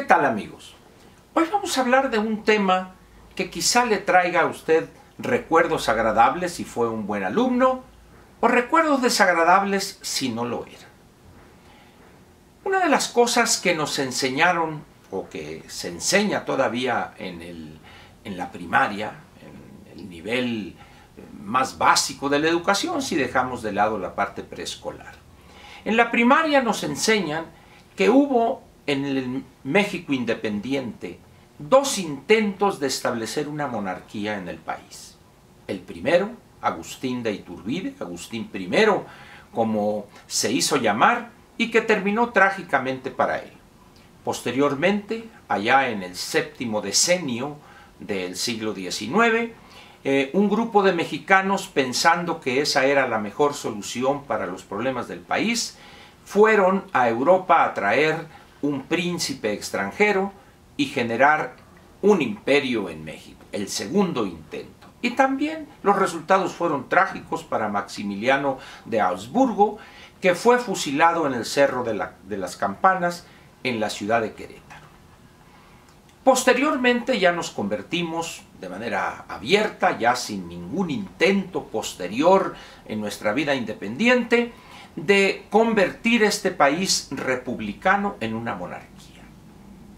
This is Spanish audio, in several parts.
tal, amigos? Hoy vamos a hablar de un tema que quizá le traiga a usted recuerdos agradables si fue un buen alumno o recuerdos desagradables si no lo era. Una de las cosas que nos enseñaron o que se enseña todavía en la primaria, en el nivel más básico de la educación, si dejamos de lado la parte preescolar. En la primaria nos enseñan que hubo en el México independiente dos intentos de establecer una monarquía en el país. El primero, Agustín de Iturbide, Agustín I, como se hizo llamar, y que terminó trágicamente para él. Posteriormente, allá en el séptimo decenio del siglo XIX, un grupo de mexicanos, pensando que esa era la mejor solución para los problemas del país, fueron a Europa a traer un príncipe extranjero y generar un imperio en México, el segundo intento. Y también los resultados fueron trágicos para Maximiliano de Habsburgo, que fue fusilado en el Cerro de las Campanas, en la ciudad de Querétaro. Posteriormente ya nos convertimos de manera abierta, ya sin ningún intento posterior en nuestra vida independiente, de convertir este país republicano en una monarquía.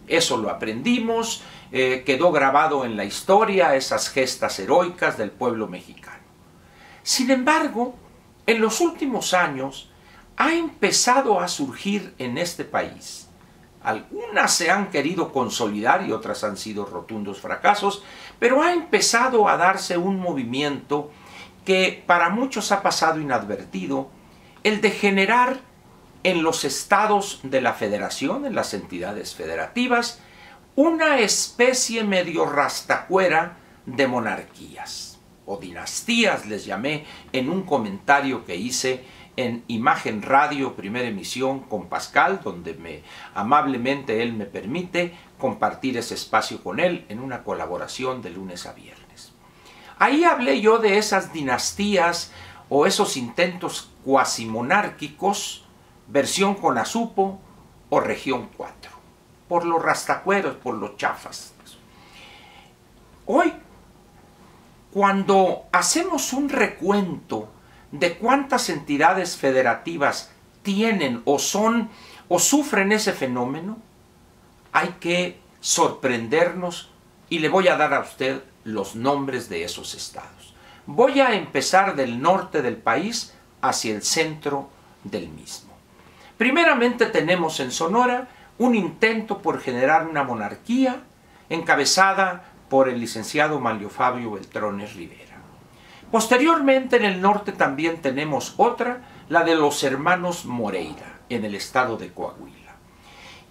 Eso lo aprendimos, quedó grabado en la historia esas gestas heroicas del pueblo mexicano. Sin embargo, en los últimos años ha empezado a surgir en este país. Algunas se han querido consolidar y otras han sido rotundos fracasos, pero ha empezado a darse un movimiento que para muchos ha pasado inadvertido, el de generar en los estados de la federación, en las entidades federativas, una especie medio rastacuera de monarquías, o dinastías les llamé en un comentario que hice en Imagen Radio, primera emisión, con Pascal, donde amablemente él me permite compartir ese espacio con él en una colaboración de lunes a viernes. Ahí hablé yo de esas dinastías o esos intentos cuasimonárquicos, versión Conazupo o región 4, por los rastacueros, por los chafas. Hoy, cuando hacemos un recuento de cuántas entidades federativas tienen o son o sufren ese fenómeno, hay que sorprendernos y le voy a dar a usted los nombres de esos estados. Voy a empezar del norte del país hacia el centro del mismo. Primeramente tenemos en Sonora un intento por generar una monarquía encabezada por el licenciado Manlio Fabio Beltrones Rivera. Posteriormente en el norte también tenemos otra, la de los hermanos Moreira, en el estado de Coahuila.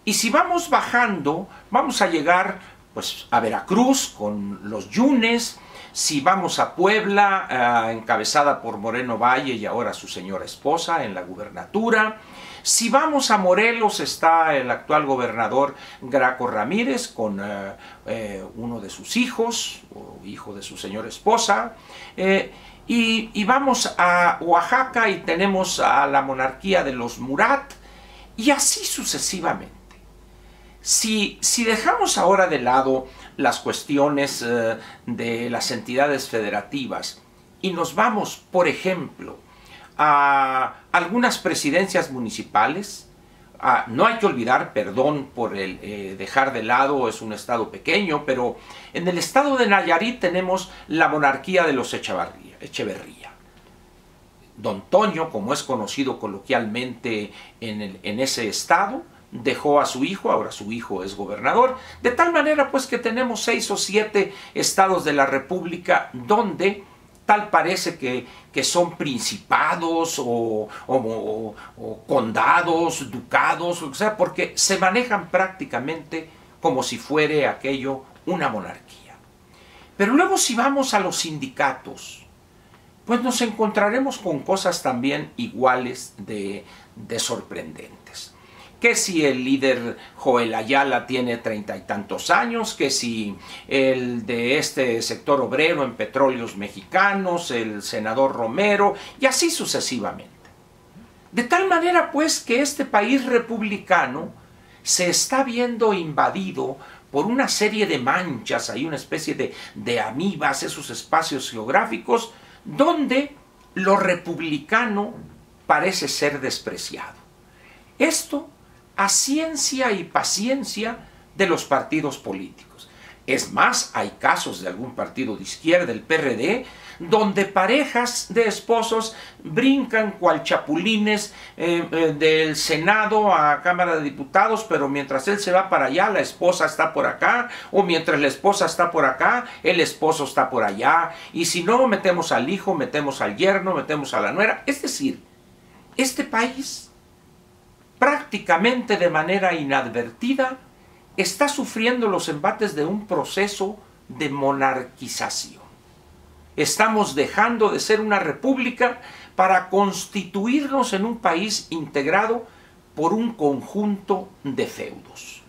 Y si vamos bajando, vamos a llegar pues, a Veracruz con los Yunes. Si vamos a Puebla, encabezada por Moreno Valle y ahora su señora esposa en la gubernatura. Si vamos a Morelos, está el actual gobernador Graco Ramírez con uno de sus hijos, o hijo de su señora esposa. Y vamos a Oaxaca y tenemos a la monarquía de los Murat, y así sucesivamente. Si dejamos ahora de lado las cuestiones de las entidades federativas y nos vamos, por ejemplo, a algunas presidencias municipales, no hay que olvidar, perdón por el dejar de lado, es un estado pequeño, pero en el estado de Nayarit tenemos la monarquía de los Echeverría. Don Toño, como es conocido coloquialmente en ese estado, dejó a su hijo, ahora su hijo es gobernador, de tal manera pues que tenemos 6 o 7 estados de la República donde tal parece que son principados o condados, ducados, o sea, porque se manejan prácticamente como si fuera aquello una monarquía. Pero luego si vamos a los sindicatos, pues nos encontraremos con cosas también iguales de sorprendentes. Que si el líder Joel Ayala tiene 30 y tantos años, que si el de este sector obrero en Petróleos Mexicanos, el senador Romero, y así sucesivamente. De tal manera pues que este país republicano se está viendo invadido por una serie de manchas, hay una especie de amibas, esos espacios geográficos, donde lo republicano parece ser despreciado. Esto a ciencia y paciencia de los partidos políticos. Es más, hay casos de algún partido de izquierda, el PRD, donde parejas de esposos brincan cual chapulines del Senado a Cámara de Diputados, pero mientras él se va para allá, la esposa está por acá, o mientras la esposa está por acá, el esposo está por allá, y si no, metemos al hijo, metemos al yerno, metemos a la nuera. Es decir, este país, prácticamente de manera inadvertida, está sufriendo los embates de un proceso de monarquización. Estamos dejando de ser una república para constituirnos en un país integrado por un conjunto de feudos.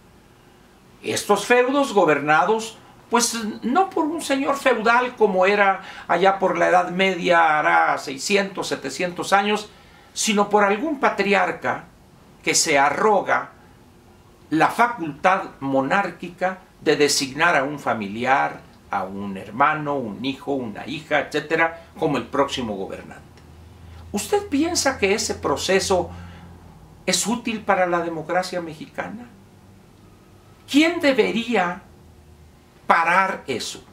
Estos feudos gobernados, pues no por un señor feudal como era allá por la Edad Media, hará 600, 700 años, sino por algún patriarca que se arroga la facultad monárquica de designar a un familiar, a un hermano, un hijo, una hija, etcétera, como el próximo gobernante. ¿Usted piensa que ese proceso es útil para la democracia mexicana? ¿Quién debería parar eso?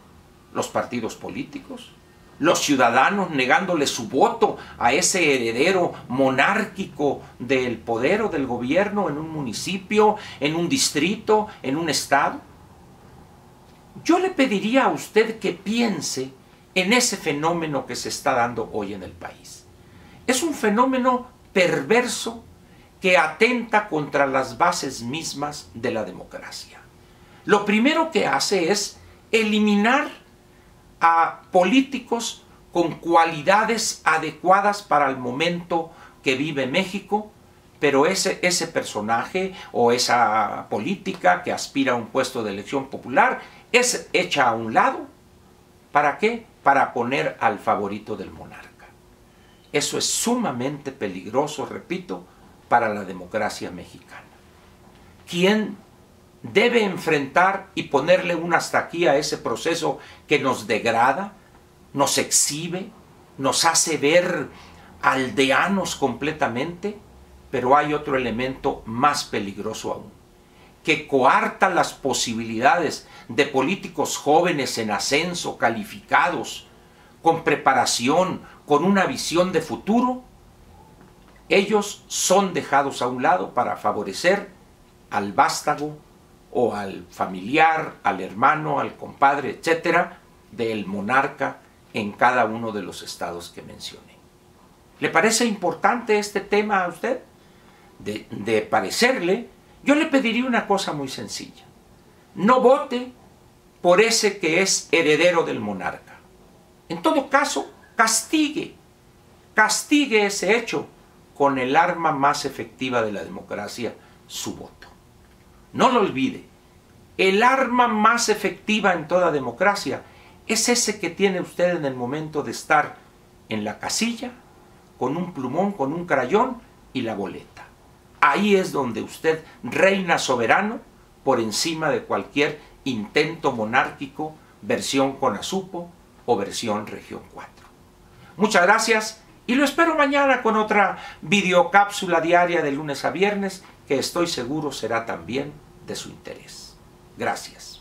¿Los partidos políticos? ¿Los ciudadanos negándole su voto a ese heredero monárquico del poder o del gobierno en un municipio, en un distrito, en un estado? Yo le pediría a usted que piense en ese fenómeno que se está dando hoy en el país. Es un fenómeno perverso que atenta contra las bases mismas de la democracia. Lo primero que hace es eliminar a políticos con cualidades adecuadas para el momento que vive México, pero ese personaje o esa política que aspira a un puesto de elección popular es hecha a un lado. ¿Para qué? Para poner al favorito del monarca. Eso es sumamente peligroso, repito, para la democracia mexicana. ¿Quién debe enfrentar y ponerle un hasta aquí a ese proceso que nos degrada, nos exhibe, nos hace ver aldeanos completamente? Pero hay otro elemento más peligroso aún, que coarta las posibilidades de políticos jóvenes en ascenso, calificados, con preparación, con una visión de futuro. Ellos son dejados a un lado para favorecer al vástago o al familiar, al hermano, al compadre, etcétera, del monarca en cada uno de los estados que mencioné. ¿Le parece importante este tema a usted? De parecerle, yo le pediría una cosa muy sencilla. No vote por ese que es heredero del monarca. En todo caso, castigue ese hecho con el arma más efectiva de la democracia, su voto. No lo olvide, el arma más efectiva en toda democracia es ese que tiene usted en el momento de estar en la casilla, con un plumón, con un crayón y la boleta. Ahí es donde usted reina soberano por encima de cualquier intento monárquico, versión CONASUPO o versión Región 4. Muchas gracias y lo espero mañana con otra videocápsula diaria de lunes a viernes que estoy seguro será también de su interés. Gracias.